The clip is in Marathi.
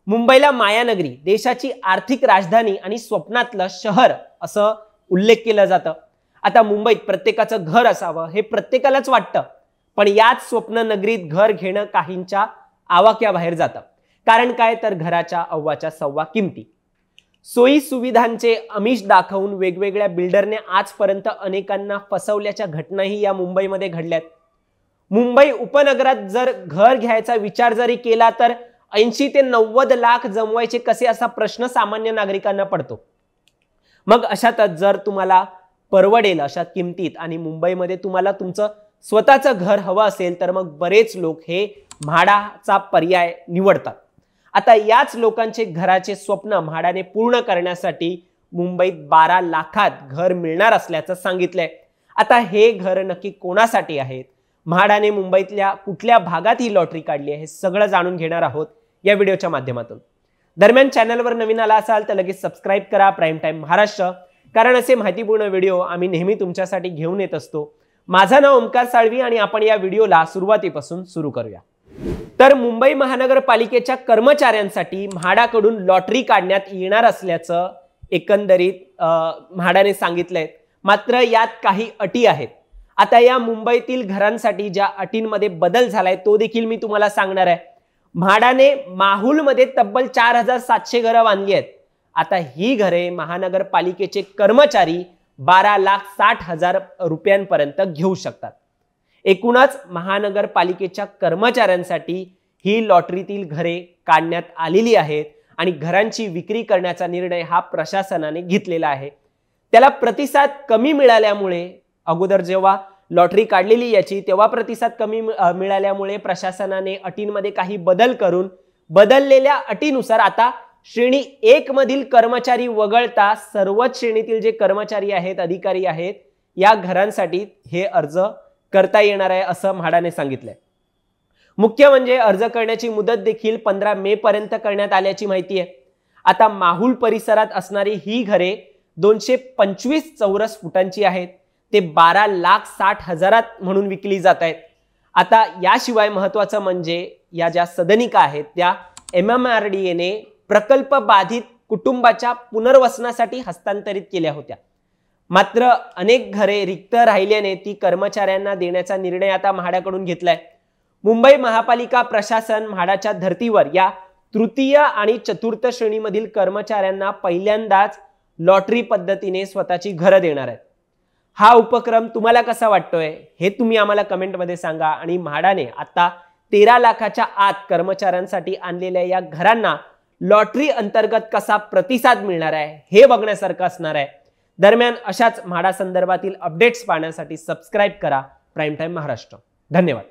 मुंबईला मायानगरी, देशाची आर्थिक राजधानी आणि स्वप्नातलं शहर असं उल्लेख केला जातं। आता मुंबईत प्रत्येकाचं घर असावं हे प्रत्येकालाच वाटतं, पण याच स्वप्न नगरीत घर घेणं काहींच्या आवाक्याबाहेर जातं। कारण काय तर घराच्या अव्वाच्या सव्वा किमती। सोयी सुविधांचे आमिष दाखवून वेगवेगळ्या बिल्डरने आजपर्यंत अनेकांना फसवल्याच्या घटनाही या मुंबईमध्ये घडल्यात। मुंबई उपनगरात जर घर घ्यायचा विचार जरी केला तर 80 ते 90 लाख जमवायचे कसे असा प्रश्न सामान्य नागरिकांना पडतो। मग अशातच जर तुम्हाला परवडेल अशा किमतीत आणि मुंबईमध्ये तुम्हाला तुमचं स्वतःचं घर हवं असेल तर मग बरेच लोक हे म्हाडाचा पर्याय निवडतात। आता याच लोकांचे घराचे स्वप्न म्हाडाने पूर्ण करण्यासाठी मुंबईत 12 लाखात घर मिळणार असल्याचं सांगितलंय। आता हे घर नक्की कोणासाठी आहेत, म्हाडाने मुंबईतल्या कुठल्या भागात ही लॉटरी काढली आहे, हे सगळं जाणून घेणार आहोत या व्हिडिओच्या माध्यमातून। दरम्यान चॅनलवर नवीन आला असाल तर लगेच सबस्क्राइब करा प्राईम टाइम महाराष्ट्र, कारण असे माहितीपूर्ण व्हिडिओ आम्ही नेहमी तुमच्यासाठी घेऊन येत असतो। माझं नाव ओमकार साळवी आणि आपण या व्हिडिओला सुरुवातीपासून सुरू करूया। तर मुंबई महानगरपालिकेच्या कर्मचाऱ्यांसाठी म्हाडाकडून लॉटरी काढण्यात येणार असल्याचं एकंदरीत म्हाडाने सांगितलंय। मात्र यात काही अटी आहेत। आता या मुंबईतील घरांसाठी ज्या अटींमध्ये बदल झालाय तो देखील मी तुम्हाला सांगणार आहे। म्हाडाने माहुलमध्ये तब्बल 4700 घरं बांधली आहेत। आता ही घरे महानगरपालिकेचे कर्मचारी 12,60,000 रुपयांपर्यंत घेऊ शकतात। एकूणच महानगरपालिकेच्या कर्मचाऱ्यांसाठी ही लॉटरीतील घरे काढण्यात आलेली आहेत आणि घरांची विक्री करण्याचा निर्णय हा प्रशासनाने घेतलेला आहे। त्याला प्रतिसाद कमी मिळाल्यामुळे, अगोदर जेव्हा लॉटरी काढलेली याची तेव्हा प्रतिसाद कमी मिळाल्यामुळे प्रशासनाने अटींमध्ये काही बदल करून बदललेल्या अटीनुसार आता श्रेणी 1 मधील कर्मचारी वगळता सर्वच श्रेणीतील जे कर्मचारी आहेत, अधिकारी आहेत, या घरांसाठी हे अर्ज करता येणार आहे असं म्हाडाने सांगितलंय। मुख्य म्हणजे अर्ज करण्याची मुदत देखील 15 मे पर्यंत करण्यात आल्याची माहिती आहे। आता माहुल परिसरात असणारी ही घरे 225 चौरस फुटांची आहेत। ते 12,60,000 म्हणून विकली जात आहेत। आता याशिवाय महत्त्वाचं म्हणजे या ज्या सदनिका आहेत त्या MMRDA ने प्रकल्प बाधित कुटुंबाच्या पुनर्वसनासाठी हस्तांतरित केल्या होत्या। मात्र अनेक घरे रिक्त राहिल्याने ती कर्मचाऱ्यांना देण्याचा निर्णय आता म्हाडाकडून घेतलाय। मुंबई महापालिका प्रशासन म्हाडाच्या धर्तीवर या तृतीय आणि चतुर्थ श्रेणीमधील कर्मचाऱ्यांना पहिल्यांदाच लॉटरी पद्धतीने स्वतःची घरं देणार आहे। हा उपक्रम तुम्हाला कसा वाटतोय हे तुम्ही आम्हाला कमेंटमध्ये सांगा। आणि म्हाडाने आता 13 लाखाच्या आत कर्मचाऱ्यांसाठी आणलेल्या या घरांना लॉटरी अंतर्गत कसा प्रतिसाद मिळणार आहे हे बघण्यासारखं असणार आहे। दरम्यान अशाच म्हाडा संदर्भातील अपडेट्स पाहण्यासाठी सबस्क्राइब करा प्राईम टाइम महाराष्ट्र। धन्यवाद।